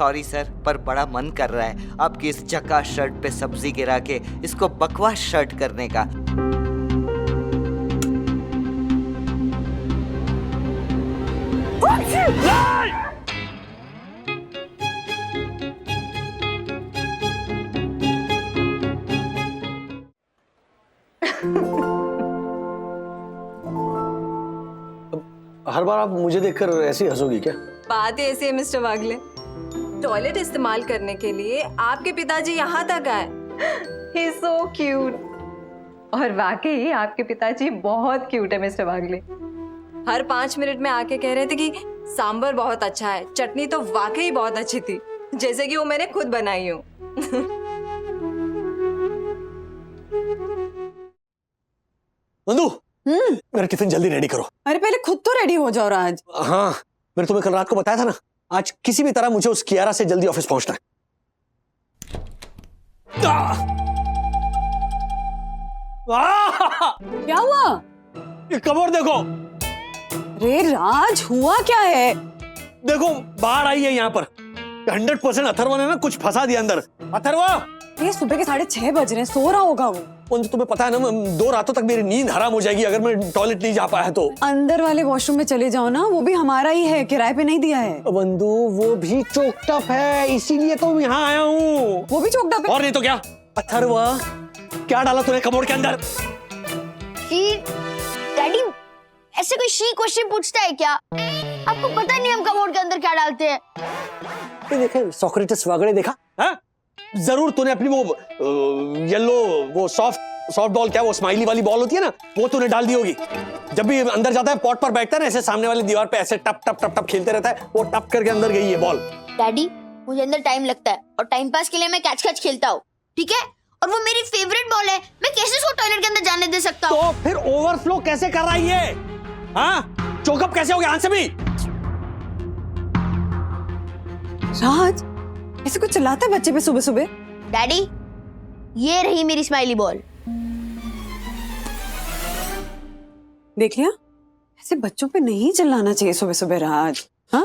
Sorry sir, पर बड़ा मन कर रहा है आपकी इस जका शर्ट पे सब्जी गिरा के इसको बकवास शर्ट करने का। हर बार आप मुझे देखकर ऐसे हंसोगी क्या? बात ही ऐसी है मिस्टर वागले, टॉयलेट इस्तेमाल करने के लिए आपके पिताजी यहाँ तक आए। He is so cute। और वाकई आपके पिताजी बहुत क्यूट है मिस्टर वागले। हर 5 मिनट में आके कह रहे थे कि सांबर बहुत अच्छा है, चटनी तो वाकई बहुत अच्छी थी, जैसे कि वो मैंने खुद बनाई हो। नंदू, मेरा टिफिन जल्दी रेडी करो। अरे पहले खुद तो रेडी हो जाओ राज। हाँ, मैंने तुम्हें कल रात को बताया था ना, आज किसी भी तरह मुझे उस कियारा से जल्दी ऑफिस पहुंचना है। क्या हुआ? ये कमोड देखो। अरे राज, हुआ क्या है? देखो बाढ़ आई है यहाँ पर। 100% अथर्वा ने ना कुछ फंसा दिया अंदर। अथर्वा, ये सुबह के 6:30 बज रहे हैं, सो रहा होगा वो। तुम्हें पता है ना, 2 रातों तक मेरी नींद हराम हो जाएगी अगर मैं टॉयलेट नहीं जा पाया तो। अंदर वाले वॉशरूम में चले जाओ ना, वो भी हमारा ही है, किराए पे नहीं दिया है। बंधु, वो भी चोकटप है, इसीलिए तो यहाँ आया हूँ। वो भी चोकटप है? और नहीं तो क्या। अथर्वा, क्या डाला तूने कमोड के अंदर? डैडी, ऐसे कोई शी क्वेश्चन पूछता है क्या? आपको पता नहीं हम कमोड के अंदर क्या डालते हैं? देखे सोक्रेटिस वगैरह देखा है? जरूर तूने अपनी वो येलो, वो सॉफ्ट बॉल, क्या वो स्माइली वाली बॉल होती है ना, वो तूने डाल दी होगी। जब भी अंदर जाता है पॉट पर बैठता है ना, ऐसे सामने वाली दीवार पे ऐसे टप टप टप टप खेलते रहता है, वो टप करके अंदर गई है बॉल। डैडी, मुझे अंदर टाइम लगता है और टाइम पास के लिए मैं कैच कैच खेलता हूँ, ठीक है? और वो मेरी फेवरेट बॉल है, मैं कैसे उसको टॉयलेट के अंदर जाने दे सकता हूँ? तो फिर ओवरफ्लो कैसे कर रहा है ये? हाँ, चोकअप कैसे हो गया? आंसर भी। राज, ऐसे कुछ चिल्लाता है बच्चे पे सुबह सुबह? डैडी, ये रही मेरी स्माइली बॉल। देख लिया, ऐसे बच्चों पे नहीं चिल्लाना चाहिए सुबह सुबह राज। हाँ,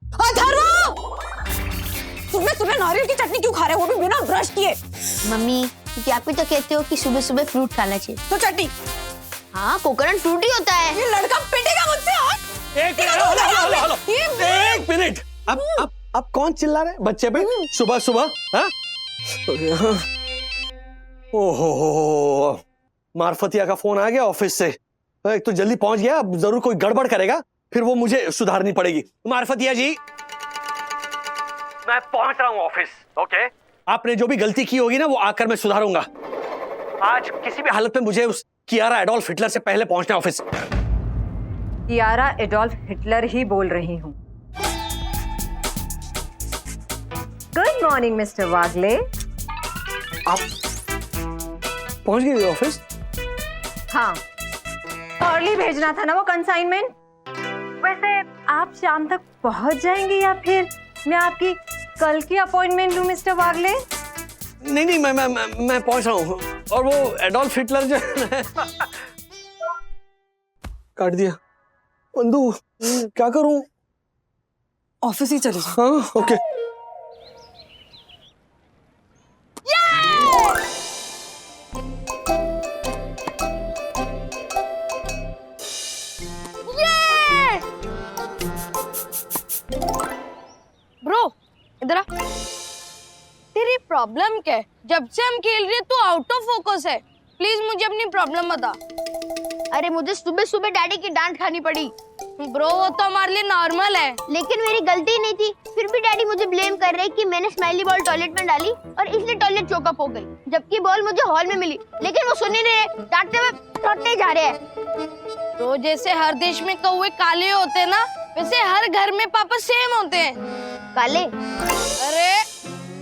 अथर्वा, सुबह सुबह नारियल की चटनी क्यों खा रहे हो, वो भी बिना ब्रश किए? मम्मी, क्योंकि आप भी तो कहते हो कि सुबह सुबह फ्रूट खाना चाहिए। तो चटनी? हाँ, कोकोनट फ्रूट ही होता है। ये लड़का पिटेगा मुझसे। एक मिनट, अब कौन चिल्ला रहे बच्चे पे सुबह सुबह? हाँ? ओहो, मार्फतिया का फोन आ गया ऑफिस से। एक तो जल्दी पहुंच गया, अब जरूर कोई गड़बड़ करेगा, फिर वो मुझे सुधारनी पड़ेगी। मार्फतिया जी, मैं पहुंच रहा हूं ऑफिस। ओके, आपने जो भी गलती की होगी ना, वो आकर मैं सुधारूंगा। आज किसी भी हालत में मुझे उस कियारा एडोल्फ हिटलर से पहले पहुंचना ऑफिस। कियारा एडोल्फ हिटलर ही बोल रही हूँ। गुड मॉर्निंग मिस्टर वागले। आप पहुंच गए ऑफिस? हाँ, अर्ली भेजना था ना वो कंसाइनमेंट। वैसे आप शाम तक पहुंच जाएंगे या फिर मैं आपकी कल की अपॉइंटमेंट लूं मिस्टर वागले? नहीं, मैं पहुंच रहा हूँ। और वो एडोल्फ हिटलर जो है काट दिया। बंधु, क्या करूं? ऑफिस ही चले जाओ। हाँ, ओके। ब्रो, इधर आ। तेरी प्रॉब्लम क्या है? जब से हम खेल रहे हैं तू आउट ऑफ फोकस है। प्लीज मुझे अपनी प्रॉब्लम बता। अरे मुझे सुबह सुबह डैडी की डांट खानी पड़ी। ब्रो, वो तो हमारे लिए नॉर्मल है। लेकिन मेरी गलती नहीं थी, फिर भी डैडी मुझे ब्लेम कर रहे कि मैंने स्माइली बॉल टॉयलेट में डाली और इसलिए टॉयलेट चोकअप हो गई, जबकि बॉल मुझे हॉल में मिली। लेकिन वो सुन ही नहीं रहे, डांटते हुए लौटने जा रहे हैं। तो जैसे हर देश में कौवे काले होते हैं ना, वैसे हर घर में पापा सेम होते हैं। काले? अरे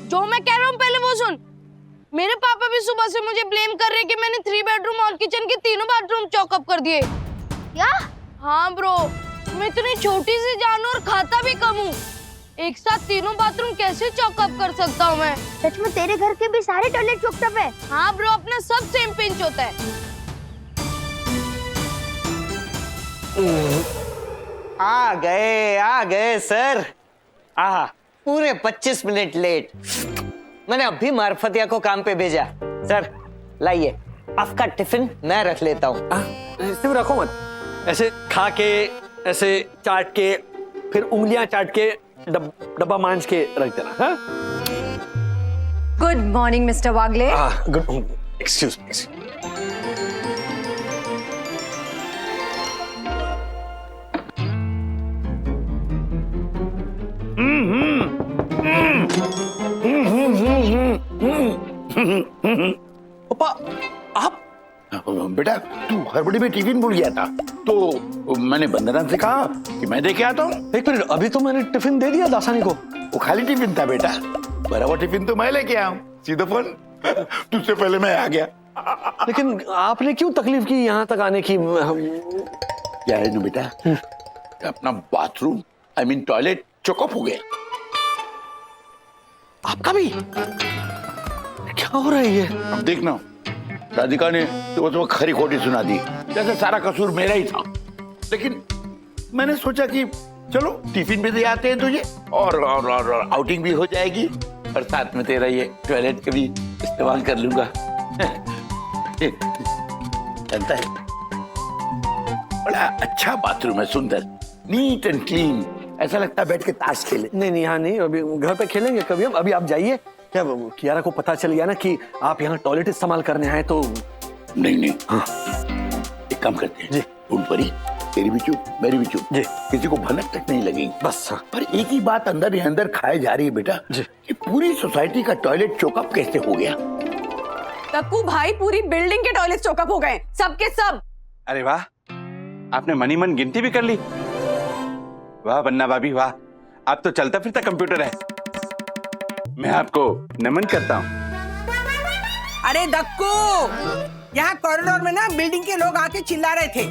जो मैं कह रहा हूँ पहले वो सुन। मेरे पापा भी सुबह से मुझे ब्लेम कर रहे कि मैंने 3 बेडरूम और किचन के तीनों बाथरूम चॉकअप कर दिए। क्या? हाँ ब्रो, मैं इतनी छोटी सी जानवर खाता भी कम हूँ, एक साथ तीनों बाथरूम कैसे चॉकअप कर सकता हूँ मैं? सच में तेरे घर के भी सारे टॉयलेट चॉकअप है? हाँ ब्रो, अपना सब सेम पिंच होता है। आ गए सर। आहा, पूरे 25 मिनट लेट। मैंने अभी मार्फतिया को काम पे भेजा। सर लाइए, आपका टिफिन मैं रख लेता हूँ। सिर्फ रखो मत, ऐसे खा के, ऐसे चाट के, फिर उंगलियां चाट के डब्बा मांझ के रख देना। हाँ? Good morning mister Wagle. Good, excuse me. पापा, आप बेटा तू हड़बड़ी में टिफिन भूल गया था, तो मैंने वंदना से कहा कि मैं दे के आता हूँ। एक मिनट, अभी तो मैंने टिफिन दे दिया दासानी को। वो खाली टिफिन था बेटा, बराबर टिफिन तो मैं लेके आया हूँ। सीधा फोन, तुझसे पहले मैं आ गया। लेकिन आपने क्यों तकलीफ की यहाँ तक आने की? क्या है ना बेटा, अपना बाथरूम आई मीन टॉयलेट चौकअप हो गया। आपका भी? क्या हो रहा है ये? अब देखना, राधिका ने तो खरी खोटी सुना दी, जैसे सारा कसूर मेरा ही था। लेकिन मैंने सोचा कि चलो टिफिन भी दे आते हैं तुझे, और आउटिंग भी हो जाएगी, और साथ में तेरा ये टॉयलेट का भी इस्तेमाल कर लूंगा। जानता है, बड़ा अच्छा बाथरूम है, सुंदर, नीट एंड क्लीन, ऐसा लगता है बैठ के ताश खेले। नहीं, यहाँ नहीं, अभी घर पे खेलेंगे कभी हम। अभी आप जाइए। क्या कियारा को पता चल गया ना कि आप यहाँ टॉयलेट इस्तेमाल करने आए तो? नहीं, हाँ, एक काम करते हैं जी, उन पर ही तेरी भी चुप, मेरी भी चुप जी, किसी को भनक तक नहीं लगेगी बस। हाँ। पर एक ही बात अंदर ही अंदर खाए जा रही है बेटा जी, कि पूरी सोसाइटी का टॉयलेट चौकअप कैसे हो गया? तक्कू भाई, पूरी बिल्डिंग के टॉयलेट चौकअप हो गए, सबके सब। अरे वाह, आपने मनी मन गिनती भी कर ली। वाह बन्ना भाभी वाह, आप तो चलता फिरता कंप्यूटर है। मैं आपको नमन करता हूँ। अरे दक्कू, यहाँ कॉरिडोर में ना बिल्डिंग के लोग आके चिल्ला रहे थे,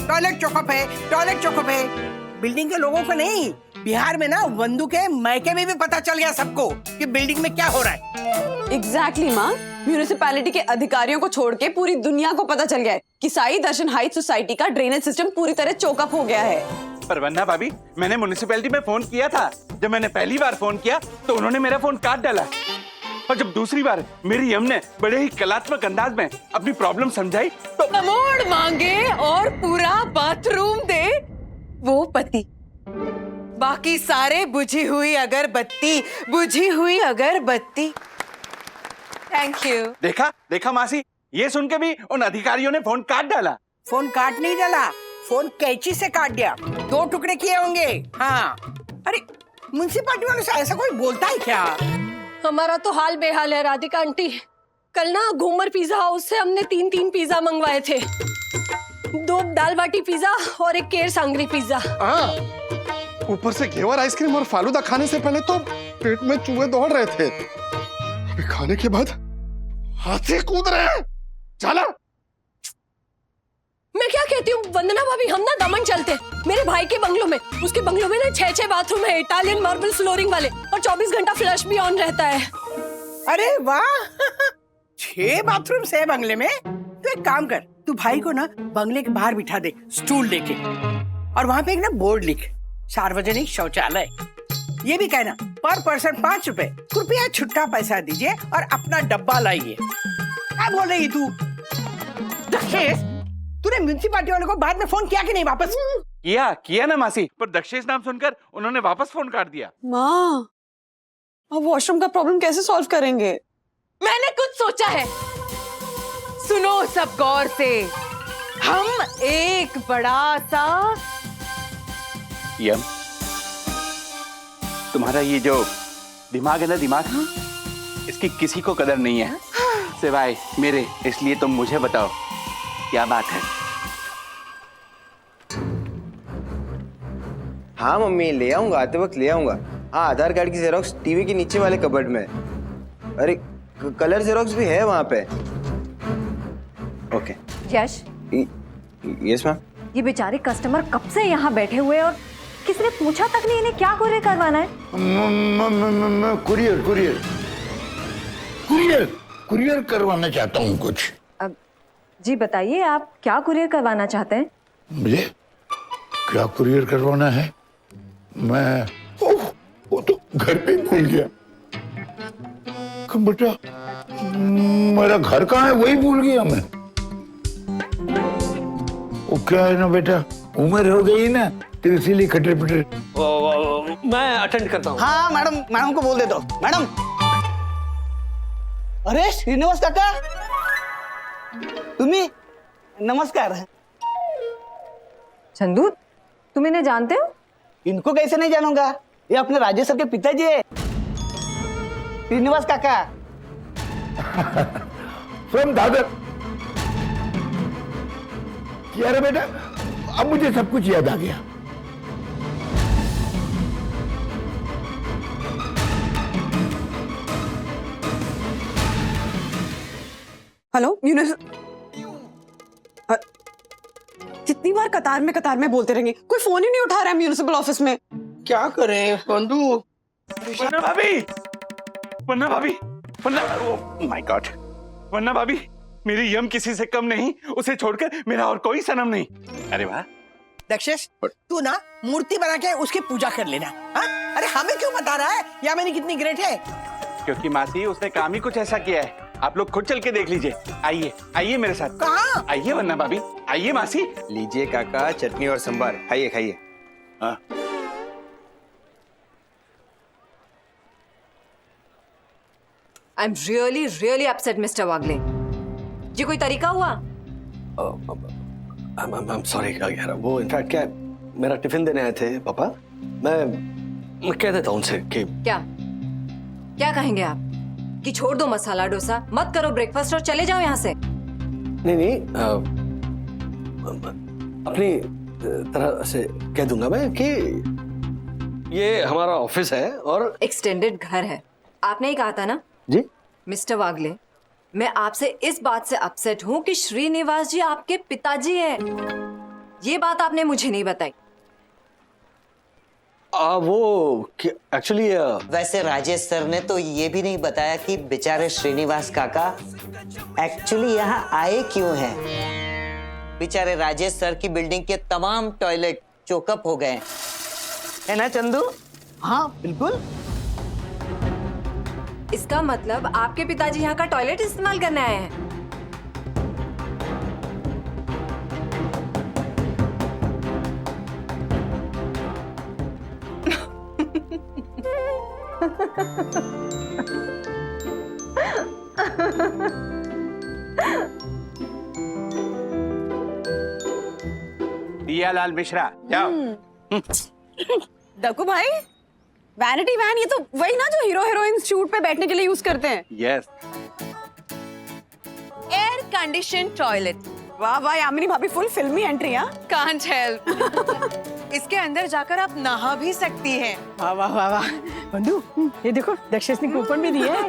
टॉयलेट चौकअप है, टॉयलेट चौकअप है। बिल्डिंग के लोगों को नहीं, बिहार में ना वंदू के मायके में भी पता चल गया सबको कि बिल्डिंग में क्या हो रहा है। एग्जैक्टली माँ, म्यूनिसिपैलिटी के अधिकारियों को छोड़ के पूरी दुनिया को पता चल गया है कि साई दर्शन हाइट सोसाइटी का ड्रेनेज सिस्टम पूरी तरह चौकअप हो गया है। पर वन्ना भाभी, मैंने म्युनिसिपैलिटी में फोन किया था। जब मैंने पहली बार फोन किया तो उन्होंने मेरा फोन काट डाला, और जब दूसरी बार मेरी यम ने बड़े ही कलात्मक अंदाज में अपनी प्रॉब्लम समझाई तो अवार्ड मांगे और पूरा बाथरूम दे वो पति, बाकी सारे बुझी हुई अगरबत्ती, बुझी हुई अगरबत्ती। Thank you. देखा मासी, ये सुन के भी उन अधिकारियों ने फोन काट डाला। फोन काट नहीं डाला, फोन कैंची से काट दिया, 2 टुकड़े किए होंगे। हाँ, अरे म्युनिसिपैलिटी वालों से ऐसा कोई बोलता है क्या? हमारा तो हाल बेहाल है राधिका आंटी। कल ना घूमर पिज्जा हाउस से हमने 3 पिज्जा मंगवाए थे, 2 दाल बाटी पिज्जा और 1 केर सांगरी पिज्जा। ऊपर से घेवर आइसक्रीम और फालूदा खाने से पहले तो पेट में चूहे दौड़ रहे थे, अभी खाने के बाद हाथी कूद रहे हैं। चला, मैं क्या कहती हूँ वंदना भाभी, हम ना दमन चलते मेरे भाई के बंगलों में। उसके बंगलों में ना 6 बाथरूम है, इटालियन मार्बल फ्लोरिंग वाले, और 24 घंटा फ्लश भी ऑन रहता है। अरे वाह, 6 बाथरूम है बंगले में। तो एक काम कर, तू भाई को ना बंगले के बाहर बिठा दे स्टूल लेके, और वहाँ पे एक ना बोर्ड लिख, सार्वजनिक शौचालय। ये भी कहना पर पर्सन 5 रुपए, कृपया छुट्टा पैसा दीजिए और अपना डब्बा लाइए। क्या बोल रही तू? तूने म्युनिसिपैलिटी वालों को बाद में फोन किया कि नहीं वापस? किया ना मासी, पर दक्षेश नाम सुनकर उन्होंने वापस फोन काट दिया। माँ, अब वॉशरूम का प्रॉब्लम कैसे सॉल्व करेंगे? मैंने कुछ सोचा है, सुनो सब गौर से। हम एक बड़ा सा यम, तुम्हारा ये जो दिमाग है ना, दिमाग, इसकी किसी को कदर नहीं है सिवाय मेरे, इसलिए तुम मुझे बताओ क्या बात है। हाँ मम्मी, ले आऊंगा, आते वक्त ले आऊंगा। हाँ, आधार कार्ड की जेरोक्स टीवी के नीचे वाले कबर्ड में। अरे कलर जेरोक्स भी है वहाँ पे। ओके। यश, यस मैम। ये बेचारे कस्टमर कब से यहाँ बैठे हुए और किसी ने पूछा तक नहीं इन्हें क्या कुरियर करवाना है? कुरियर करवाना चाहता हूँ कुछ। जी बताइए, आप क्या कुरियर करवाना चाहते हैं? मुझे क्या कुरियर करवाना है? मैं वो तो मिल गया। बेटा मेरा घर कहाँ है वही भूल गया मैं। वो क्या है ना बेटा, उम्र हो गई ना तो इसीलिए खटर पटर। मैं अटेंड करता हूँ। हाँ मैडम, मैडम को बोल दे दो। मैडम, अरे श्रीनिवास काका, तुम्ही नमस्कार। चंदू, तुम इन्हें जानते हो? इनको कैसे नहीं जानूंगा, ये अपने राजेश सर के पिताजी है, श्रीनिवास काका। फ्रॉम दादर। क्या रे बेटा, अब मुझे सब कुछ याद आ गया। हेलो कितनी बार कतार में बोलते रहेंगे, कोई फोन ही नहीं उठा रहा है म्यूनिसिपल ऑफिस में। क्या करे बंधु। वरना भाभी, वरना भाभी, वरना, ओह माय गॉड, वरना भाभी, मेरी यम किसी से कम नहीं, उसे छोड़कर मेरा और कोई सनम नहीं। अरे वाह दक्षेश, तू ना मूर्ति बना के उसकी पूजा कर लेना। हाँ? अरे हमें क्यों बता रहा है या मेरी कितनी ग्रेट है? क्योंकि मासी उसने काम ही कुछ ऐसा किया है, आप लोग खुद चल के देख लीजिए। आइए आइए मेरे साथ। कहाँ? आइए वरना भाभी, आइए मासी। लीजिए काका, चटनी और संभार खाइए खाइए। हाँ। I am really really upset mister Wagle. जी कोई तरीका हुआ? I'm sorry यार, वो इनफैक्ट क्या मेरा टिफिन देने आए थे पापा। मैं कह देता हूँ उनसे कि क्या क्या कहेंगे आप कि छोड़ दो मसाला डोसा, मत करो ब्रेकफास्ट और चले जाओ यहाँ से? नहीं, अपनी तरह से कह दूंगा मैं कि ये हमारा ऑफिस है और एक्सटेंडेड घर है। आपने ही कहा था ना जी मिस्टर वागले, मैं आपसे इस बात से अपसेट हूँ कि श्रीनिवास जी आपके पिताजी हैं। ये बात आपने मुझे नहीं बताई। वो एक्चुअली वैसे राजेश सर ने तो ये भी नहीं बताया कि बेचारे श्रीनिवास काका एक्चुअली यहाँ आए क्यों हैं। बेचारे राजेश सर की बिल्डिंग के तमाम टॉयलेट चोकअप हो गए है ना चंदू? हाँ बिल्कुल। इसका मतलब आपके पिताजी यहाँ का टॉयलेट इस्तेमाल करने आए हैं। दियालाल मिश्रा जाओ। दक्कू भाई, वैनिटी वैन ये तो वही ना जो हीरो हीरोइन शूट पे बैठने के लिए यूज करते हैं। यस। Air condition toilet. वाह वाह यामिनी भाभी, फुल फिल्मी एंट्री। हाँ, कांट हेल्प। इसके अंदर जाकर आप नहा भी सकती हैं। वाह वाह वाह वाह बंधु, ये देखो दक्षेश ने कूपन भी दिया है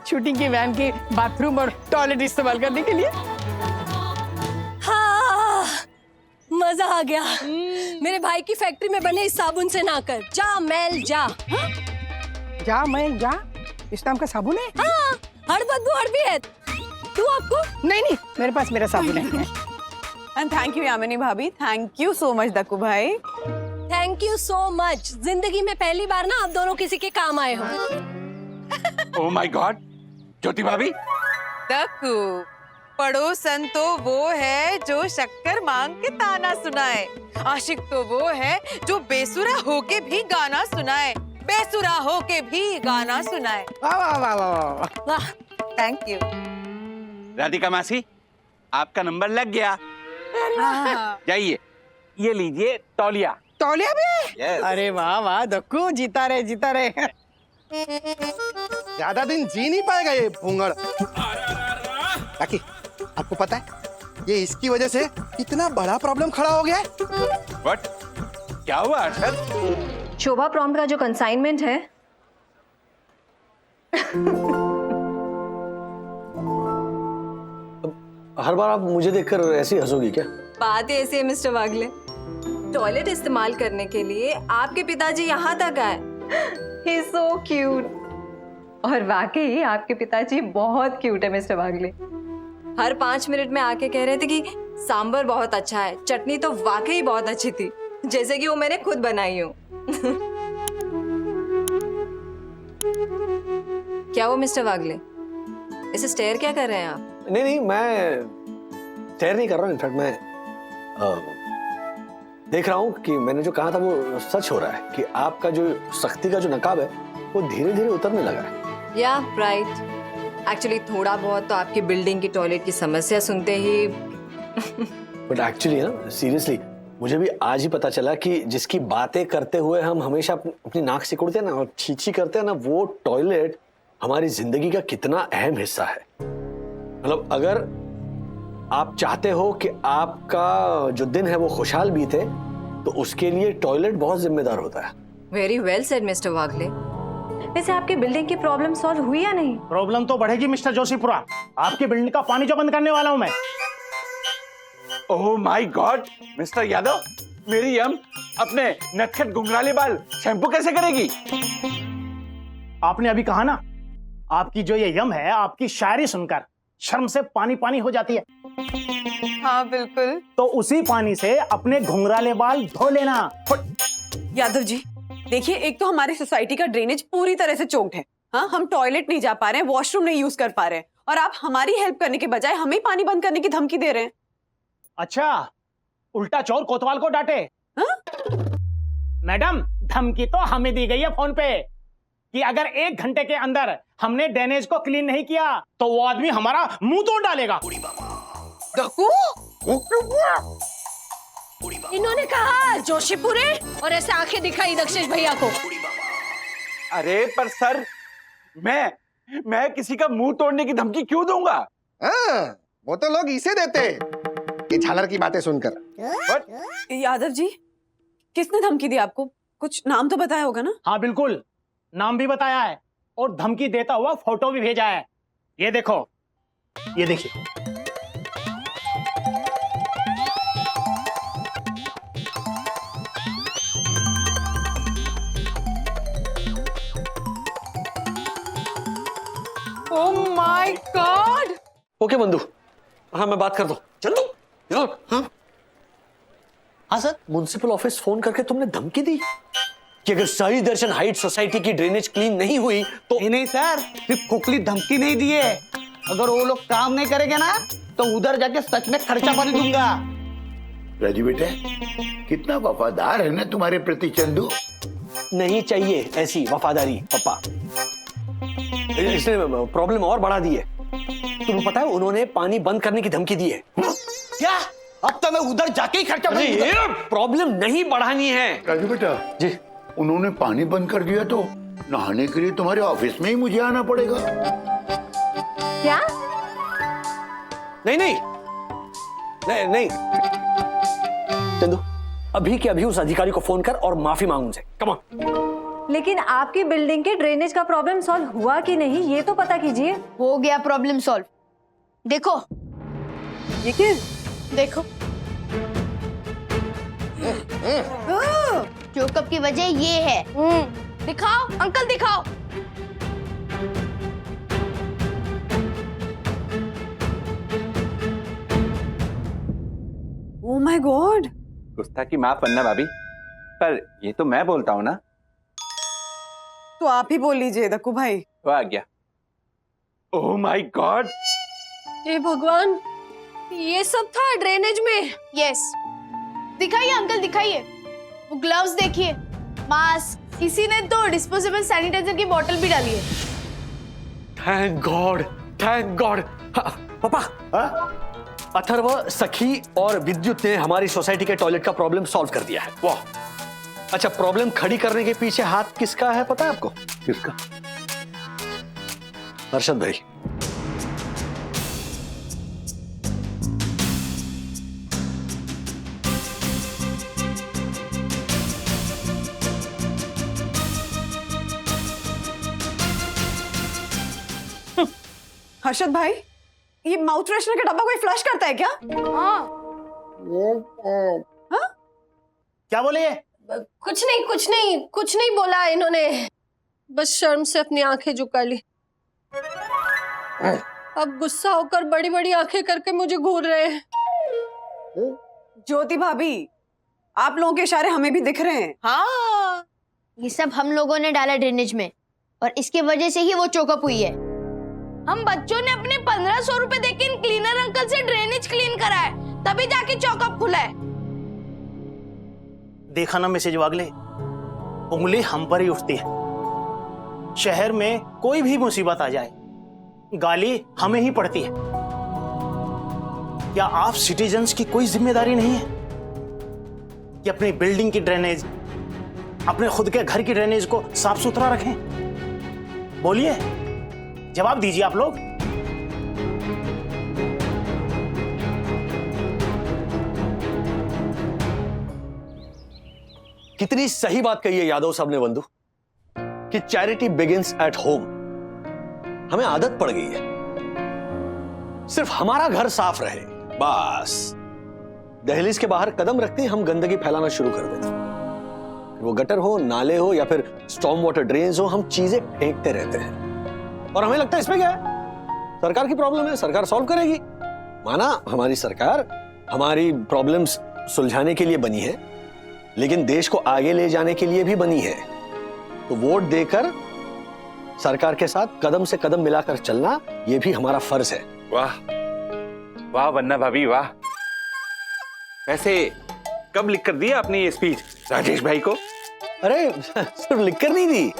शूटिंग के वैन के बाथरूम और टॉयलेट इस्तेमाल करने के लिए। हाँ, मजा आ गया। मेरे भाई की फैक्ट्री में बने इस साबुन से नहाकर। जा मैल जा। हाँ? जा मैं जा, इस नाम का साबुन है? हाँ, हर बदबू हर भी है। तू आपको? नहीं, मेरे पास मेरा साबुन है। एंड थैंक यू यामिनी भाभी, thank you so much Dakku भाई। Thank you so much. जिंदगी में पहली बार ना आप दोनों किसी के काम आए हो। ओह माय गॉड, ज्योति भाभी। दक्कू, पड़ोसन तो वो है जो शक्कर मांग के ताना सुनाए, आशिक तो वो है जो बेसुरा होके भी गाना सुनाए, बेसुरा होके भी गाना सुनाए। वाह वाह वाह वाह वाह। Thank you. राधिका मासी, आपका नंबर लग गया। जाइए, ये लीजिए तौलिया। तौलिया भी? अरे वाह वाह दक्कू, जीता रहे जीता रहे। ज्यादा दिन जी नहीं पाएगा ये भूंगड़। काकी, आपको पता है ये इसकी वजह से इतना बड़ा प्रॉब्लम खड़ा हो गया है। व्हाट? क्या हुआ अरशद? शोभा प्रॉम्प्ट का जो कंसाइनमेंट है हर बार आप मुझे देखकर ऐसी हंसोगी क्या? बात ऐसी है मिस्टर वागले, टॉयलेट इस्तेमाल करने के लिए आपके पिताजी यहाँ तक आए। He is so cute। और वाकई आपके पिताजी बहुत क्यूट है मिस्टर वागले। हर 5 मिनट में आके कह रहे थे कि सांबर बहुत अच्छा है, चटनी तो वाकई बहुत अच्छी थी, जैसे कि वो मैंने खुद बनाई हूँ। क्या वो मिस्टर वागले, इसे स्टेयर क्या कर रहे हैं आप? नहीं नहीं, मैं स्टेयर नहीं कर रहा हूँ। इनफैक्ट मैं देख रहा हूँ कि मैंने जो कहा था वो सच हो रहा है कि आपका जो सख्ती का जो नकाब है वो धीरे धीरे उतरने लगा है। या राइट, एक्चुअली थोड़ा बहुत तो आपकी बिल्डिंग की टॉयलेट की समस्या सुनते ही बट एक्चुअली ना, सीरियसली मुझे भी आज ही पता चला कि जिसकी बातें करते हुए हम हमेशा अपनी नाक सिकुड़ते हैं ना और छींची करते हैं ना, वो टॉयलेट हमारी जिंदगी का कितना अहम हिस्सा है। मतलब अगर आप चाहते हो कि आपका जो दिन है वो खुशहाल बीते, तो उसके लिए टॉयलेट बहुत जिम्मेदार होता है। वेरी वेल सेड मिस्टर वागले। वैसे आपकी बिल्डिंग की प्रॉब्लम सॉल्व हुई या नहीं? प्रॉब्लम तो बढ़ेगी मिस्टर जोशीपुरा। आपकी बिल्डिंग का पानी जो बंद करने वाला हूं मैं। Oh my God, mister Yadav, मेरी यम अपने नटखट घुंघराले बाल शैम्पू कैसे करेगी? आपने अभी कहा ना, आपकी जो ये यम है, आपकी शायरी सुनकर शर्म से पानी पानी हो जाती है। हाँ बिल्कुल। तो उसी पानी से अपने घुंघराले बाल धो लेना। यादव जी देखिए, एक तो हमारी सोसाइटी का ड्रेनेज पूरी तरह से चोक्ड है। हाँ, हम टॉयलेट नहीं जा पा रहे हैं, वॉशरूम नहीं यूज कर पा रहे हैं, और आप हमारी हेल्प करने के बजाय हमें पानी बंद करने की धमकी दे रहे हैं। अच्छा, उल्टा चोर कोतवाल को डांटे। मैडम, धमकी तो हमें दी गई है फोन पे कि अगर 1 घंटे के अंदर हमने ड्रेनेज को क्लीन नहीं किया तो वो आदमी हमारा मुंह तोड़ डालेगा। इन्होंने कहा जोशीपुरे, और ऐसे आंखें दिखाई दक्षेश भैया को। अरे पर सर, मैं किसी का मुंह तोड़ने की धमकी क्यों दूंगा? वो तो लोग इसे देते ये झालर की बातें सुनकर। यादव जी, किसने धमकी दी आपको? कुछ नाम तो बताया होगा ना? हाँ बिल्कुल, नाम भी बताया है और धमकी देता हुआ फोटो भी भेजा है। ये देखो, ये देखिए। Oh my God. ओके बंधु, हाँ मैं बात कर दो। चंदू, हाँ हाँ सर, म्युनिसिपल ऑफिस फोन करके तुमने धमकी दी कि अगर साई दर्शन हाइट सोसाइटी की ड्रेनेज क्लीन नहीं हुई तो? नहीं सर, सिर्फ खोखली धमकी नहीं दी है। अगर वो लोग काम नहीं करेंगे ना तो उधर जाके सच में खर्चा पानी दूंगा। राजू बेटे, कितना वफादार है ना तुम्हारे प्रति चंदू। नहीं चाहिए ऐसी वफादारी पापा, इसने प्रॉब्लम और बढ़ा दी है। तुम्हें पता है उन्होंने पानी बंद करने की धमकी दी है। क्या? अब तो मैं उधर जाके ही खर्चा प्रॉब्लम नहीं बढ़ानी है। राजू बेटा जी, उन्होंने पानी बंद कर दिया तो नहाने के लिए तुम्हारे ऑफिस में ही मुझे आना पड़ेगा। क्या? नहीं नहीं नहीं नहीं, चंदू अभी के अभी उस अधिकारी को फोन कर और माफी मांग उनसे। Come on. लेकिन आपकी बिल्डिंग के ड्रेनेज का प्रॉब्लम सॉल्व हुआ कि नहीं ये तो पता कीजिए। हो गया प्रॉब्लम सॉल्व। देखो, ये क्या? देखो चोकअप की वजह ये है। दिखाओ अंकल, दिखाओ। Oh my God. गुस्ताखी माफ करना भाभी, पर ये तो मैं बोलता हूँ ना। तो आप ही बोल लीजिए दक्कू भाई। वो आ गया। ओह माय गॉड, हे भगवान, ये सब था ड्रेनेज में। यस, दिखाइए अंकल, दिखाइए। वो ग्लव्स देखिए, मास्क, किसी ने तो डिस्पोजेबल सैनिटाइजर की बोतल भी डाली है। Thank God, thank God. पापा, अथर्व, सखी और विद्युत ने हमारी सोसाइटी के टॉयलेट का प्रॉब्लम सॉल्व कर दिया है। वाह। अच्छा, प्रॉब्लम खड़ी करने के पीछे हाथ किसका है पता है आपको? किसका? हर्षद भाई। हर्षद भाई, ये माउथ फ्रेशनर का डब्बा कोई फ्लश करता है क्या? हाँ। हाँ? क्या बोले ये? कुछ नहीं, कुछ नहीं, कुछ नहीं बोला इन्होंने, बस शर्म से अपनी आंखें झुका ली। अब गुस्सा होकर बड़ी बड़ी आंखें करके मुझे घूर रहे हैं। ज्योति भाभी, आप लोगों के इशारे हमें भी दिख रहे हैं। हाँ, ये सब हम लोगों ने डाला ड्रेनेज में। और इसकी वजह से ही वो चोकअप हुई है। हम बच्चों ने अपने 1500 रुपए देके इन क्लीनर अंकल से ड्रेनेज क्लीन करा है, तभी जाके चोकअप खुला है। देखा ना मिसेज वागले, उंगली हम पर ही उठती है। शहर में कोई भी मुसीबत आ जाए, गाली हमें ही पड़ती है। क्या आप सिटीजन्स की कोई जिम्मेदारी नहीं है कि अपनी बिल्डिंग की ड्रेनेज, अपने खुद के घर की ड्रेनेज को साफ सुथरा रखें? बोलिए, जवाब दीजिए आप लोग। कितनी सही बात कही है यादव साहब ने बंधु कि चैरिटी बिगिंस एट होम। हमें आदत पड़ गई है सिर्फ हमारा घर साफ रहे बस, दहलीज के बाहर कदम रखते ही हम गंदगी फैलाना शुरू कर देते। वो गटर हो, नाले हो या फिर स्टॉर्म वाटर ड्रेन्स हो, हम चीजें फेंकते रहते हैं और हमें लगता है इसमें क्या है, सरकार की प्रॉब्लम है, सरकार सॉल्व करेगी। माना हमारी सरकार हमारी प्रॉब्लम्स सुलझाने के लिए बनी है, लेकिन देश को आगे ले जाने के लिए भी बनी है। तो वोट देकर सरकार के साथ कदम से कदम मिलाकर चलना, यह भी हमारा फर्ज है। वाह वाह वन्ना भाभी वाह। वैसे कब लिख कर दिया आपने ये स्पीच राजेश भाई को? अरे सिर्फ लिखकर नहीं दी,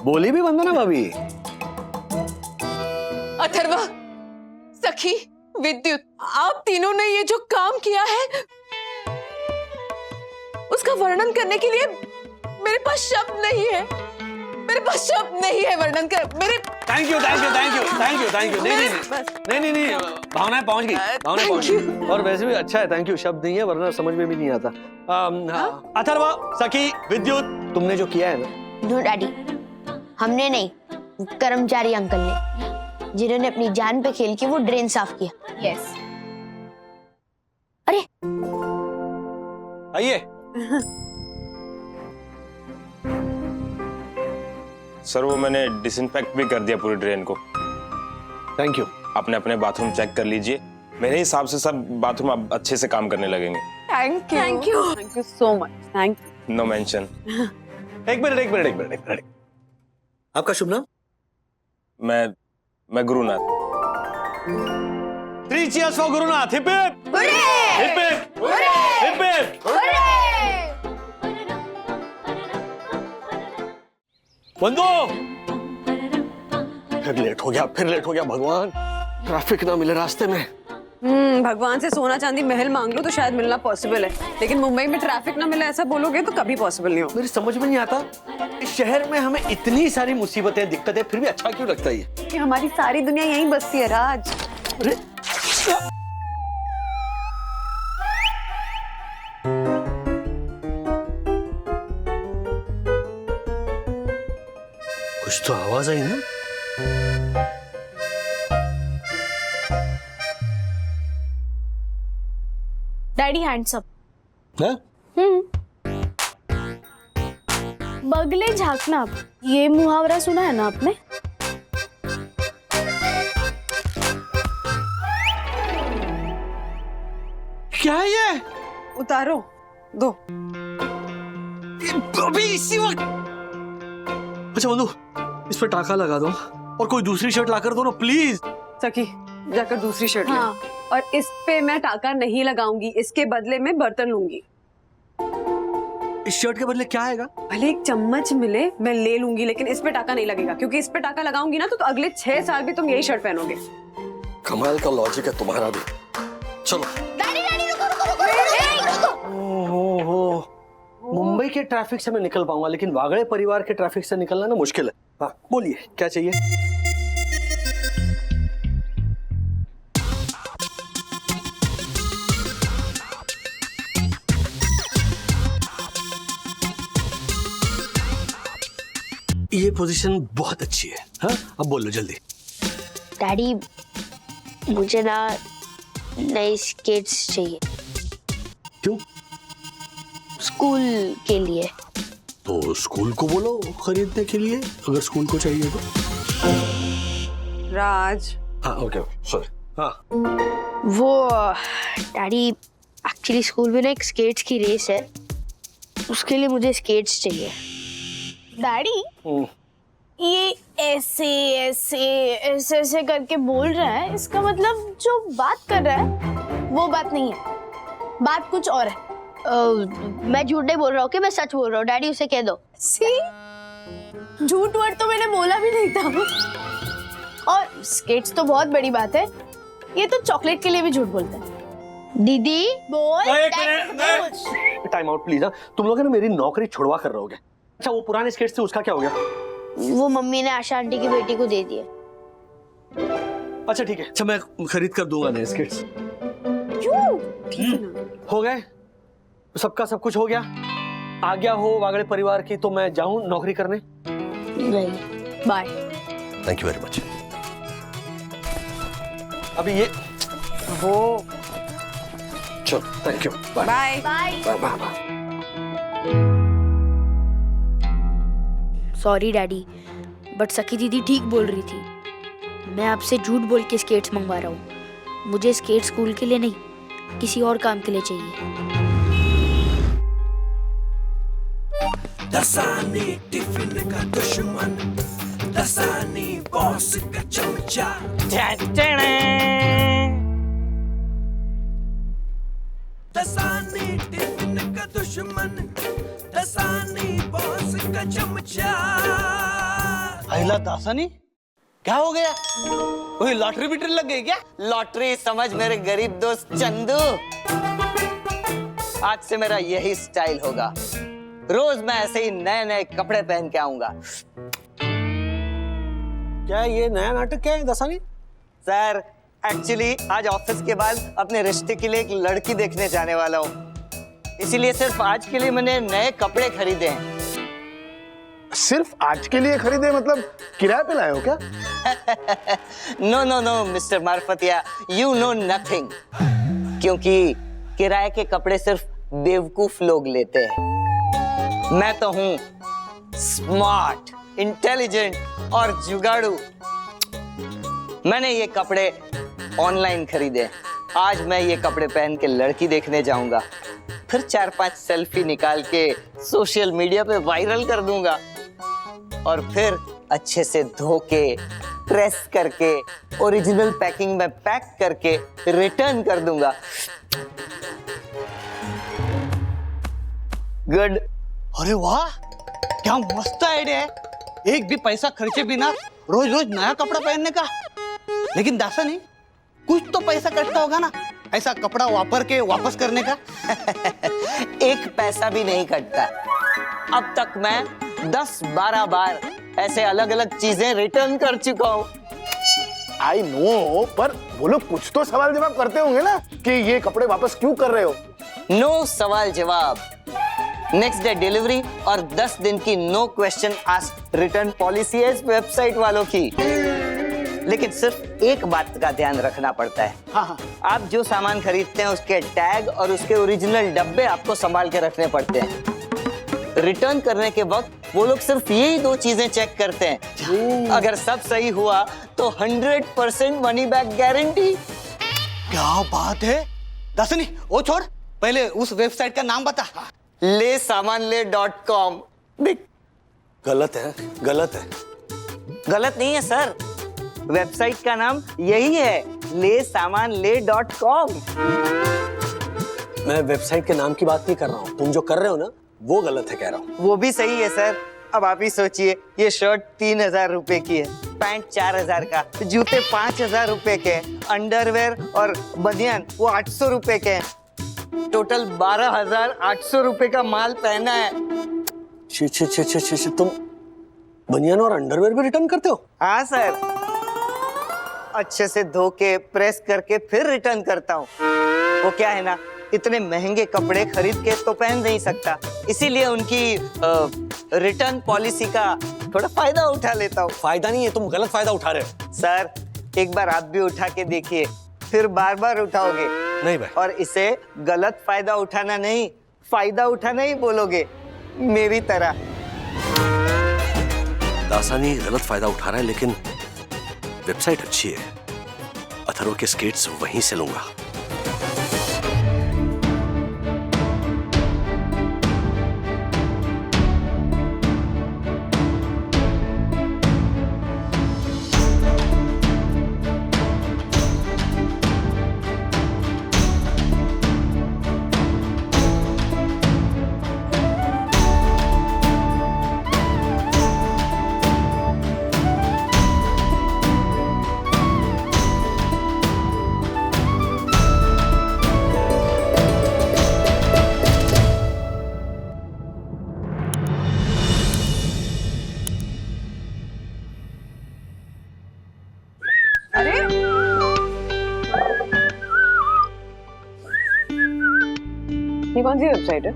बोली भी वंदना भाभी। अथर्वा, सखी, विद्युत, आप तीनों ने ये जो काम किया है उसका वर्णन करने के लिए मेरे पास शब्द नहीं है, मेरे पास शब्द नहीं है वर्णन कर मेरे। Thank you thank you thank you thank you thank you. नहीं भावनाएं पहुंच गई, भावनाएं पहुंच गई। और वैसे भी अच्छा है, थैंक यू शब्द नहीं है वरना समझ में भी नहीं आता। अथर्वा, सखी, विद्युत, तुमने जो किया है ना। नो डैडी, हमने नहीं, कर्मचारी अंकल ने, जिन्होंने अपनी जान पे खेल के वो ड्रेन साफ किया। यस। अरे आइए। सर वो मैंने डिसइंफेक्ट भी कर दिया पूरी ड्रेन को। Thank you. आपने अपने बाथरूम चेक कर लीजिए, मेरे हिसाब से सब बाथरूम अब अच्छे से काम करने लगेंगे। Thank you, thank you, thank you so much, thank you. No mention. एक मिनट। आपका शुभ नाम? मैं Gurunath. 3 cheers for Gurunath. Hip hip hip hip hip hip. बंदो, फिर लेट हो गया भगवान, ट्रैफिक ना मिले रास्ते में। भगवान से सोना चांदी महल मांग लो तो शायद मिलना पॉसिबल है, लेकिन मुंबई में ट्रैफिक ना मिले ऐसा बोलोगे तो कभी पॉसिबल नहीं हो। मेरी समझ में नहीं आता, इस शहर में हमें इतनी सारी मुसीबतें, दिक्कतें, फिर भी अच्छा क्यों लगता है? कि हमारी सारी दुनिया यहीं बसती है राज। अरे कुछ तो आवाज आई ना। Daddy handsome. बगले झांकना, ये मुहावरा सुना है ना आपने? क्या है ये? उतारो दो। अभी इसी वक्त। अच्छा बंधु, इस पे टाका लगा दो और कोई दूसरी शर्ट लाकर दो ना प्लीज। सखी, जाकर दूसरी शर्ट हाँ। ले। और इस पे मैं टाका नहीं लगाऊंगी, इसके बदले में बर्तन लूंगी। इस शर्ट के बदले क्या आएगा? भले एक चम्मच मिले मैं ले लूंगी, लेकिन इस पे टाका नहीं लगेगा, क्योंकि इस पे टाका लगाऊंगी ना तो अगले 6 साल भी तुम यही शर्ट पहनोगे। कमाल का लॉजिक है तुम्हारा भी। चलो। ओहो, मुंबई के ट्रैफिक से मैं निकल पाऊंगा, लेकिन वागड़े परिवार के ट्रैफिक से निकलना ना मुश्किल है। हाँ बोलिए, क्या चाहिए? ये पोजीशन बहुत अच्छी है। हाँ अब बोलो जल्दी। डैडी, मुझे ना नई स्केट्स चाहिए। क्यों? स्कूल के लिए। तो स्कूल को बोलो खरीदने के लिए, अगर स्कूल को चाहिए तो। राज। हाँ ओके सॉरी। हाँ वो डैडी, एक्चुअली स्कूल में ना एक स्केट्स की रेस है, उसके लिए मुझे स्केट्स चाहिए। डैडी, ऐसे ऐसे ऐसे ऐसे करके बोल रहा है, इसका मतलब जो बात कर रहा है वो बात नहीं है, बात कुछ और है। मैं झूठ नहीं बोल रहा हूँ कि मैं सच बोल रहा हूँ, डैडी उसे कह दो। झूठ वर्ड तो मैंने बोला भी नहीं था। और स्केट्स तो बहुत बड़ी बात है, ये तो चॉकलेट के लिए भी झूठ बोलता है। दीदी बोल। Time out please. तुम लोग है ना मेरी नौकरी छुड़वा कर रहोगे। अच्छा वो पुराने स्केट्स थे उसका क्या हो गया? वो मम्मी ने आशा आंटी की बेटी को दे दिए। अच्छा ठीक है, अच्छा मैं खरीद कर दूंगा नए स्केट्स। क्यों? हो गए, सबका सब कुछ हो गया। आज्ञा हो वागड़े परिवार की तो मैं जाऊं नौकरी करने। नहीं, bye. Thank you very much. अभी ये वो चलो, thank you, bye bye bye bye bye. Sorry daddy, but सखी दीदी ठीक बोल रही थी। मैं आपसे झूठ बोल के स्केट्स मंगवा रहा हूँ। मुझे स्केट स्कूल के लिए नहीं, किसी और काम के लिए चाहिए। दसानी टिफिन का दुश्मन, दसानी बॉस का चमचा। दसानी टिफिन का दुश्मन, दसानी बॉस का चमचा। अहिला दासानी क्या हो गया? कोई लॉटरी बिटरी लग गई क्या? लॉटरी समझ मेरे गरीब दोस्त चंदू। आज से मेरा यही स्टाइल होगा, रोज मैं ऐसे ही नए नए कपड़े पहन के आऊंगा। क्या ये नया नाटक क्या है दसानी? सर एक्चुअली आज ऑफिस के बाद अपने रिश्ते के लिए एक लड़की देखने जाने वाला हूँ, इसीलिए सिर्फ आज के लिए मैंने नए कपड़े खरीदे हैं। सिर्फ आज के लिए खरीदे मतलब किराए पे लाए हो क्या? No no no mister Marfatia, you know nothing. क्योंकि किराए के कपड़े सिर्फ बेवकूफ लोग लेते हैं। मैं तो हूं स्मार्ट, इंटेलिजेंट और जुगाड़ू। मैंने ये कपड़े ऑनलाइन खरीदे। आज मैं ये कपड़े पहन के लड़की देखने जाऊंगा, फिर 4-5 सेल्फी निकाल के सोशल मीडिया पे वायरल कर दूंगा और फिर अच्छे से धो के प्रेस करके ओरिजिनल पैकिंग में पैक करके रिटर्न कर दूंगा। गुड। अरे वाह, क्या मस्त आइडिया है। एक भी पैसा खर्चे बिना रोज रोज नया कपड़ा पहनने का। लेकिन दासानी कुछ तो पैसा कटता होगा ना, ऐसा कपड़ा वापर के वापस करने का। एक पैसा भी नहीं कटता। अब तक मैं 10-12 बार ऐसे अलग अलग चीजें रिटर्न कर चुका हूँ। आई नो, पर वो लोग कुछ तो सवाल जवाब करते होंगे ना कि ये कपड़े वापस क्यों कर रहे हो? नो सवाल जवाब, नेक्स्ट डे डिलीवरी और 10 दिन की no question asked return policy है इस वेबसाइट वालों की। लेकिन सिर्फ एक बात का ध्यान रखना पड़ता है। हाँ। आप जो सामान खरीदते हैं उसके टैग और उसके ओरिजिनल डब्बे आपको संभाल के रखने पड़ते हैं। रिटर्न करने के वक्त वो लोग सिर्फ यही 2 चीजें चेक करते हैं। अगर सब सही हुआ तो 100% मनी बैक गारंटी। क्या बात है दासानी, वो छोड़, पहले उस वेबसाइट का नाम बता। lesamanle.com। गलत है, गलत है। गलत नहीं है सर, वेबसाइट का नाम यही है, lesamanle.com। मैं वेबसाइट के नाम की बात नहीं कर रहा हूँ, तुम जो कर रहे हो ना वो गलत है कह रहा हूँ। वो भी सही है सर। अब आप ही सोचिए, ये शर्ट 3000 रुपए की है, पैंट 4000 का, जूते 5000 रुपए के, अंडरवेयर और बनियान वो 800 रुपए के हैं। टोटल 12800 रुपए का माल पहना है। तुम बनियान और अंडरवेयर भी रिटर्न करते हो? हाँ सर, अच्छे से धो के प्रेस करके फिर रिटर्न करता हूँ। वो क्या है ना, इतने महंगे कपड़े खरीद के तो पहन नहीं सकता, इसीलिए उनकी रिटर्न पॉलिसी का थोड़ा फायदा उठा लेता हूँ। फायदा नहीं है, तुम गलत फायदा उठा रहे हो। सर एक बार आप भी उठा के देखिए, फिर बार बार उठाओगे। नहीं भाई। और इसे गलत फायदा उठाना नहीं, फायदा उठाना ही बोलोगे, मेरी तरह। दासानी गलत फायदा उठा रहा है, लेकिन वेबसाइट अच्छी है। अथर्व के स्केट्स वहीं से लूंगा। कौन सी वेबसाइट है?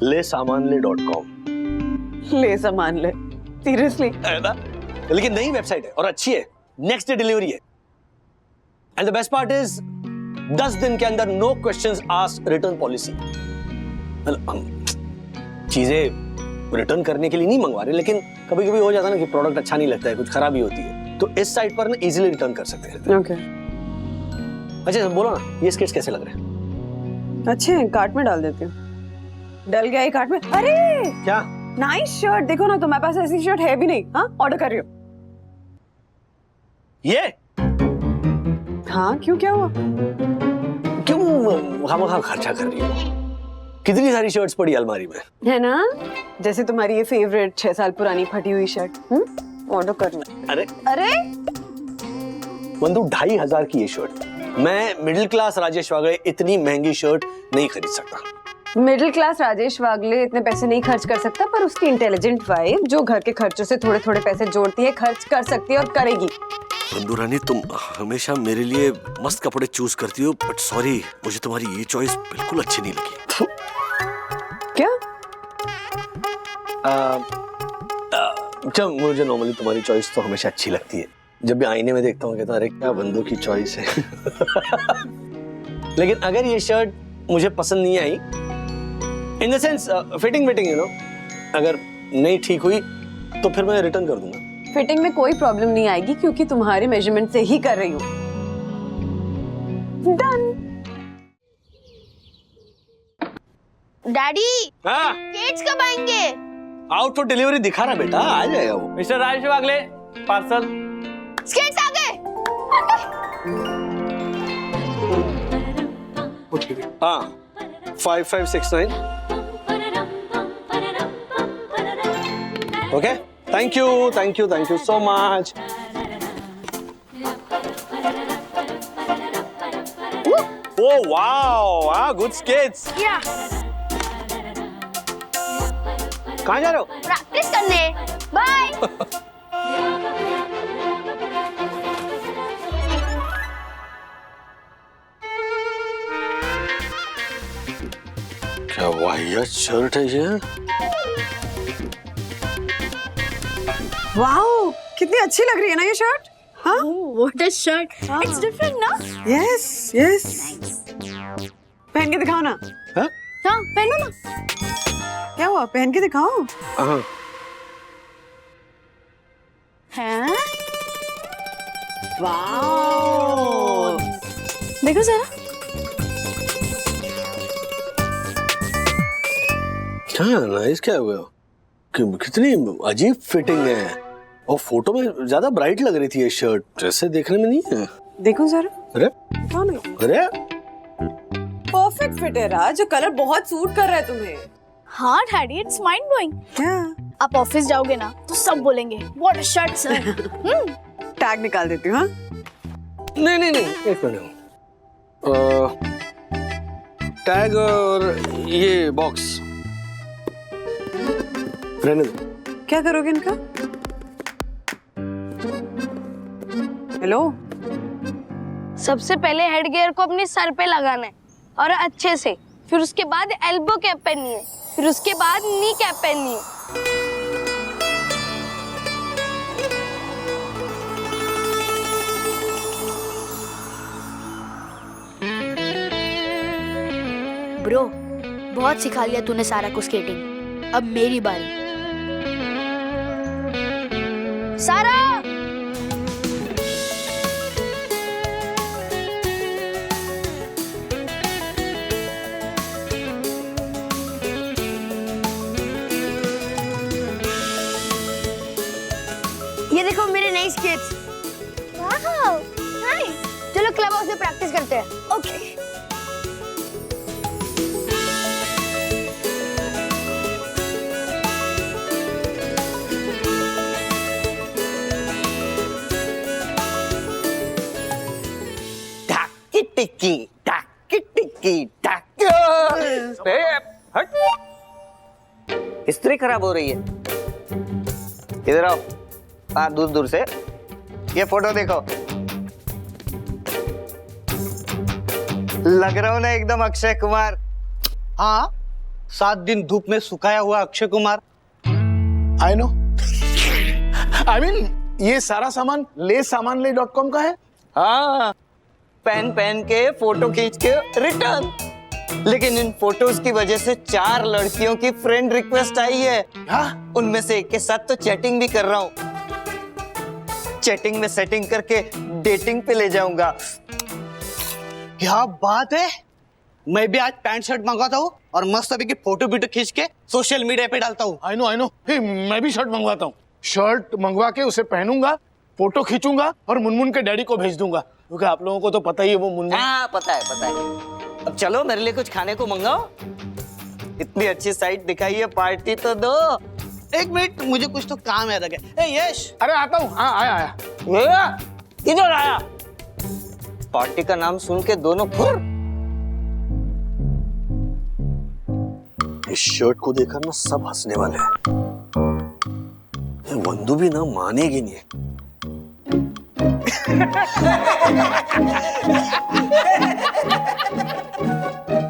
lesamanle.com। ले सामान ले, सीरियसली? है ना? लेकिन नई वेबसाइट है और अच्छी है, नेक्स्ट डे डिलीवरी है। And the best part is 10 दिन के अंदर no questions asked return policy. हम चीजें रिटर्न करने के लिए नहीं मंगवा रहे, लेकिन कभी कभी हो जाता है ना कि प्रोडक्ट अच्छा नहीं लगता है, कुछ खराबी होती है, तो इस साइट पर ना इजीली रिटर्न कर सकते हैं। ओके। अच्छा बोलो ना, ये स्केट्स कैसे लग रहे हैं? अच्छे हैं, कार्ट में डाल देती हूँ। डल गया ये कार्ट में। अरे क्या? Nice shirt. देखो ना, तुम्हारे पास ऐसी शर्ट है भी नहीं। हाँ, ऑर्डर कर रही हो? ये? हाँ, क्यों, क्या हुआ? क्यों खामखा खर्चा कर रही हो? कितनी सारी शर्ट्स पड़ी अलमारी में, है ना? जैसे तुम्हारी ये फेवरेट 6 साल पुरानी फटी हुई शर्ट। ऑर्डर करना। अरे अरे बंधु 2500 की ये शर्ट, मैं मिडिल क्लास राजेश वागले इतनी महंगी शर्ट नहीं खरीद सकता। मिडिल क्लास राजेश वागले इतने पैसे नहीं खर्च कर सकता, पर उसकी इंटेलिजेंट वाइफ जो घर के खर्चों से थोड़े थोड़े पैसे जोड़ती है, खर्च कर सकती है और करेगी। बंधु रानी, तुम हमेशा मेरे लिए मस्त कपड़े चूज करती हो, बट सॉरी, मुझे तुम्हारी ये चॉइस बिल्कुल अच्छी नहीं लगी। क्या? जब मुझे नॉर्मली तुम्हारी चॉइस तो हमेशा अच्छी लगती है, जब भी आईने में देखता हूँ कहता हूँ अरे क्या बंधु की चॉइस है। लेकिन अगर ये शर्ट मुझे पसंद नहीं आई, in the sense fitting you know, अगर नहीं ठीक हुई तो फिर मैं रिटर्न कर दूंगा। फिटिंग में कोई प्रॉब्लम नहीं आएगी, क्योंकि तुम्हारे मेजरमेंट से ही कर रही हूँ। डन। डैडी, हाँ? स्केट्स कब आएंगे? आउट फॉर डिलीवरी दिखा रहा बेटा, आ जाएगा वो। मिस्टर राजेश वागले, पार्सल। स्केट्स आ गए। हाँ, 5569। Okay, thank you so much. Oh wow, good skates। कहाँ जा रहे हो? प्रैक्टिस करने। बाय। क्या वाहियात शर्ट है ये? वाओ, कितनी अच्छी लग रही है ना ये शर्ट। हाँ? What a shirt! It's different, ना? Yes, yes. पहन के दिखाओ ना। हाँ? हाँ, पहनो ना। क्या हुआ? पहन के दिखाओ। हाँ। हैं? वाओ। देखो जरा। क्या नाइस, क्या हुआ? कितनी अजीब फिटिंग है, और फोटो में ज्यादा ब्राइट लग रही थी ये शर्ट, जैसे देखने में नहीं है। देखो जरा। अरे कौन है? अरे परफेक्ट फिट है राज, जो कलर बहुत सूट कर रहा है तुम्हें। हाँ डैडी, इट्स माइंड ब्लोइंग। क्या? आप ऑफिस जाओगे ना तो सब बोलेंगे what a shirt sir. Tag निकाल देती हूँ। हाँ? नहीं, एक मिनट। टैग और ये बॉक्स रहने दो। क्या करोगे इनका? हेलो, सबसे पहले हेड गियर को अपने सर पे लगाना है और अच्छे से, फिर उसके बाद एल्बो कैप पहननी है, फिर उसके बाद नी कैप पहननी है। ब्रो, बहुत सिखा लिया तूने सारा को स्केटिंग, अब मेरी बारी। सारा, ये देखो मेरे नए स्केट्स। Wow, nice. चलो क्लब हाउस में प्रैक्टिस करते हैं। ओके। इस्त्री खराब हो रही है। इधर आओ। हाँ, दूर से ये फोटो देखो। लग रहा हूं ना एकदम अक्षय कुमार। हाँ, 7 दिन धूप में सुखाया हुआ अक्षय कुमार। आई नो। आई मीन ये सारा सामान samanle.com का है। हाँ, पहन के फोटो खींच के रिटर्न। लेकिन इन फोटोज की वजह से 4 लड़कियों की फ्रेंड रिक्वेस्ट आई है। हाँ? उनमें से एक के साथ तो चैटिंग भी कर रहा हूँ। चैटिंग में सेटिंग करके डेटिंग पे ले जाऊंगा। क्या बात है, मैं भी आज पैंट शर्ट मंगवाता हूँ और मस्त अभी की फोटो वीडियो खींच के सोशल मीडिया पे डालता हूँ। I know. मैं भी शर्ट मंगवाता हूँ। शर्ट मंगवा के उसे पहनूंगा, फोटो खींचूंगा और मुनमुन के डैडी को भेज दूंगा, क्योंकि आप लोगों को तो पता ही है वो मुनमुन। हाँ, पता है। अब चलो मेरे लिए कुछ खाने को मंगाओ। इतनी अच्छी साइट दिखाई है, पार्टी तो दो। 1 मिनट, मुझे कुछ तो काम याद आ गया। ए यश, अरे आता हूँ। हाँ, आया। किधर आया? पार्टी का नाम सुन के दोनों फुर। इस शर्ट को देखकर ना सब हंसने वाले हैं। ये वंदू भी ना मानेगी नहीं।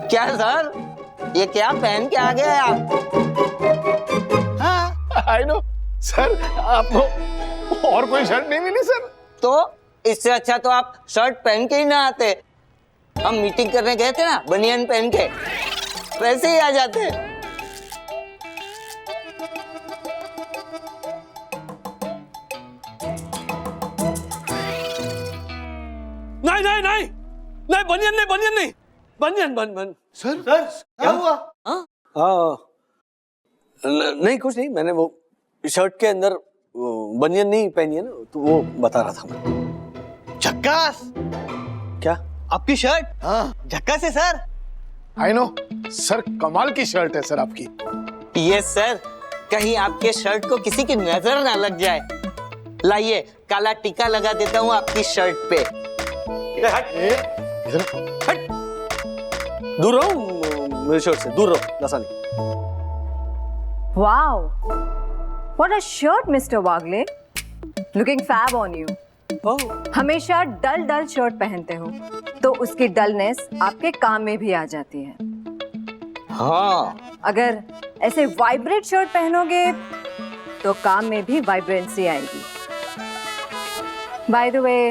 क्या सर, ये क्या पहन के आ गए आप? हाँ, आई नो सर, आपको और कोई शर्ट नहीं मिली सर? तो इससे अच्छा तो आप शर्ट पहन के ही ना आते। हम मीटिंग करने गए थे ना बनियान पहन के, वैसे ही आ जाते। नहीं, बनियान नहीं। सर क्या हुआ? हाँ, नहीं कुछ नहीं, मैंने वो शर्ट के अंदर बनियान नहीं पहनी है ना, तो वो बता रहा था मैं। झक्कास। क्या? आपकी शर्ट? हाँ, झक्कास है सर। आई नो सर, कमाल की शर्ट है सर आपकी। यस सर, कहीं आपके शर्ट को किसी की नजर ना लग जाए। लाइए, काला टीका लगा देता हूँ आपकी शर्ट पे। हट, दूर रहो मेरे शर्ट से, दूर रहो लसानी। Wow, what a shirt, Mr. Wagle. Looking fab on you. हमेशा डल शर्ट पहनते हो, तो उसकी डलनेस आपके काम में भी आ जाती है। हाँ, अगर ऐसे वाइब्रेट शर्ट पहनोगे, तो काम में भी वाइब्रेंसी आएगी। By the way,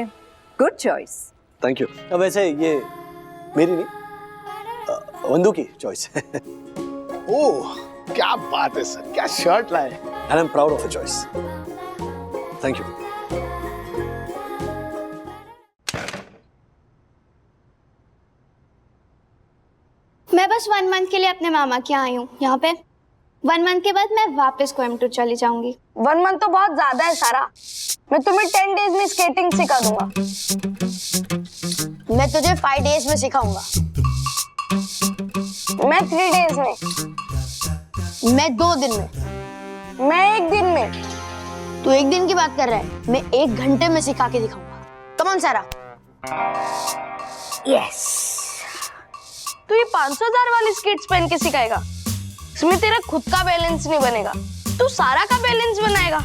good choice. Thank you. अब वैसे ये मेरी नहीं, वंदू की चॉइस है। ओह, क्या बात है सर, क्या शर्ट लाए। And I am proud of the choice. Thank you. मैं बस 1 मंथ के लिए अपने मामा के यहाँ आई हूँ। यहाँ पे 1 मंथ के बाद मैं वापस कोयम्बटूर चली जाऊंगी। 1 मंथ तो बहुत ज्यादा है सारा। मैं तुम्हें 10 डेज में स्केटिंग सिखा दूंगा। मैं तुझे 5 डेज में सिखाऊंगा। मैं 3 डेज में। मैं 2 दिन में। मैं 1 दिन में। तू 1 दिन की बात कर रहा है, मैं 1 घंटे में सिखा के दिखाऊंगा। कम ऑन सारा। यस। तू ये 500,000 वाली स्केट्स पहन के सिखाएगा, इसमें तेरा खुद का बैलेंस नहीं बनेगा, तू सारा का बैलेंस बनाएगा।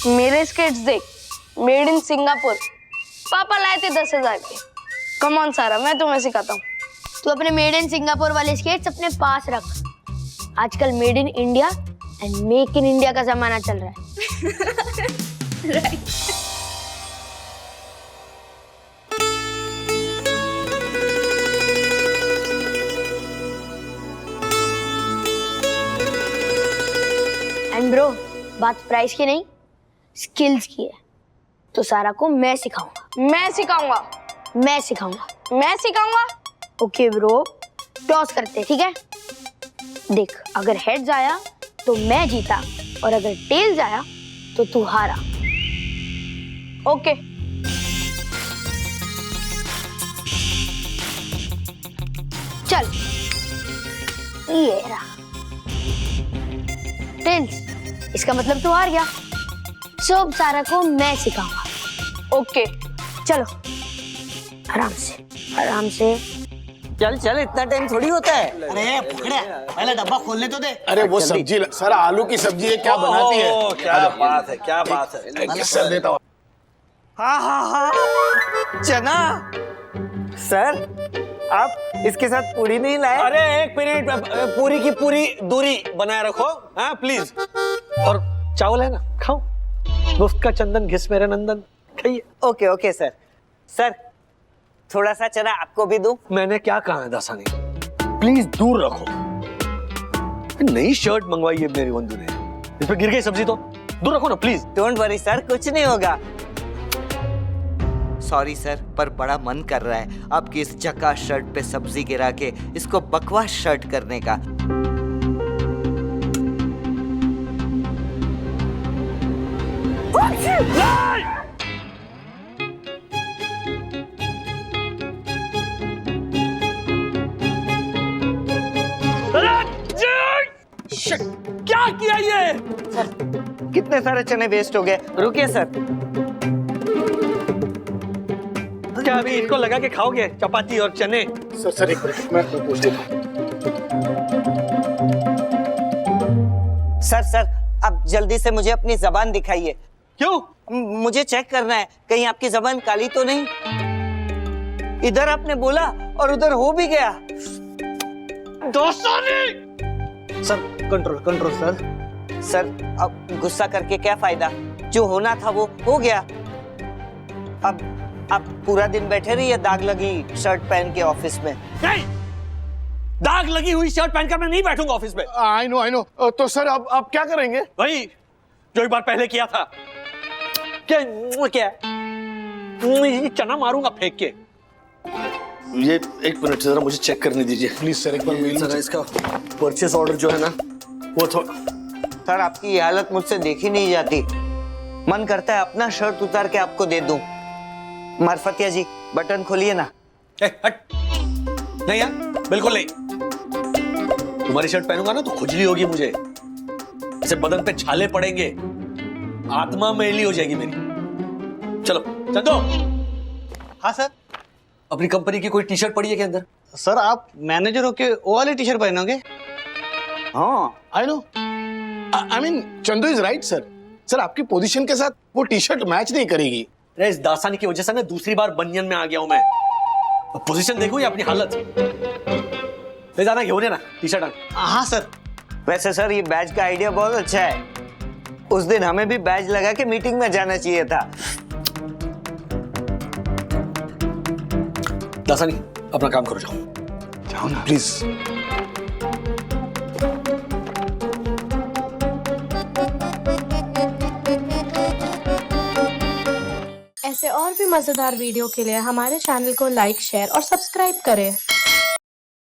मेरे स्केट्स देख, मेड इन सिंगापुर। पापा लाए थे 10,000 के। कम ऑन सारा, मैं तुम्हें सिखाता हूँ। तू अपने मेड इन सिंगापुर वाले स्केट्स अपने पास रख। आजकल made in India and make in India का जमाना चल रहा है। Right. एंड ब्रो, बात प्राइस की नहीं, स्किल्स की है। तो सारा को मैं सिखाऊंगा। मैं सिखाऊंगा। मैं सिखाऊंगा। मैं सिखाऊंगा। ओके ब्रो, टॉस करते, ठीक है? देख, अगर हेड्स आया तो मैं जीता और अगर टेल्स आया तो तू हारा। ओके। चल, ये रहा टेल्स। इसका मतलब तू हार गया। सब सारा को मैं सिखाऊंगा। ओके, चलो आराम से, आराम से। चल चल, इतना टाइम थोड़ी होता है। अरे पकड़े, पहले डब्बा खोलने तो दे। अरे वो सब्जी सर, आलू की सब्जी है, क्या बनाती है? क्या बात है, क्या बात है। सर देता हूँ। हाँ हाँ हाँ, चना। सर, आप इसके साथ पूरी नहीं लाए? अरे एक मिनट, पूरी की पूरी दूरी बनाए रखो, हाँ प्लीज। और चावल है ना, खाओ। दोस्त का चंदन घिस मेरे नंदन, खाइए। Okay okay sir. सर थोड़ा सा चना आपको भी दूं? मैंने क्या कहा है दासानी, प्लीज दूर रखो। नई शर्ट मंगवाई है मेरी बंधु ने, इस पे गिर गई सब्जी तो दूर रखो ना प्लीज। डोंट वरी सर, कुछ नहीं होगा। सॉरी सर, पर बड़ा मन कर रहा है आपकी इस झकास शर्ट पे सब्जी गिरा के इसको बकवास शर्ट करने का। क्या किया ये? सर कितने सारे चने वेस्ट हो गए। रुकिए सर। क्या अभी इनको लगा के खाओगे चपाती और चने? सर एक मिनट, मैं पूछ देता हूँ। सर अब जल्दी से मुझे अपनी जबान दिखाइए। क्यों? मुझे चेक करना है कहीं आपकी जबान काली तो नहीं। इधर आपने बोला और उधर हो भी गया। Sir control control sir. Sir अब गुस्सा करके क्या फायदा, जो होना था वो हो गया। अब आप पूरा दिन बैठे रहिए दाग लगी शर्ट पहन के ऑफिस में। नहीं, दाग लगी हुई शर्ट पहनकर मैं नहीं बैठूंगा ऑफिस में। I know. तो सर अब आप क्या करेंगे? वही जो एक बार पहले किया था। क्या चना मारूंगा फेंक के। ये एक मिनट जरा मुझे चेक करने दीजिए प्लीज सर, एक बार मेल जरा इसका परचेस ऑर्डर जो है ना वो थोड़ा। सर आपकी ये हालत मुझसे देखी नहीं जाती। मन करता है अपना शर्ट उतार के आपको दे दूं। मार्फतिया जी बटन खोलिए ना। हट। नहीं यार, बिल्कुल नहीं। तुम्हारी शर्ट पहनूंगा ना तो खुजली होगी मुझे, इसे बदन पे छाले पड़ेंगे, आत्मा मैली हो जाएगी मेरी। चलो चंदो। हाँ सर। अपनी कंपनी की कोई टी शर्ट पड़ी है क्या अंदर? सर आप मैनेजर होके वो वाली टी शर्ट पहनोगे? हाँ I know. I mean Chandu is right sir. Sir आपकी पोजीशन के साथ वो टी शर्ट मैच नहीं करेगी। इस दासानी की वजह से ना दूसरी बार बनियन में आ गया हूं मैं। पोजीशन देखो या अपनी हालत। ले जाना, घेऊन ये ना टी शर्ट। हाँ सर। वैसे सर ये बैज का आइडिया बहुत अच्छा है। उस दिन हमें भी बैज लगा के मीटिंग में जाना चाहिए था। दासानी अपना काम करो, जाओ जाओ ना प्लीज। ऐसे और भी मजेदार वीडियो के लिए हमारे चैनल को लाइक, शेयर और सब्सक्राइब करें।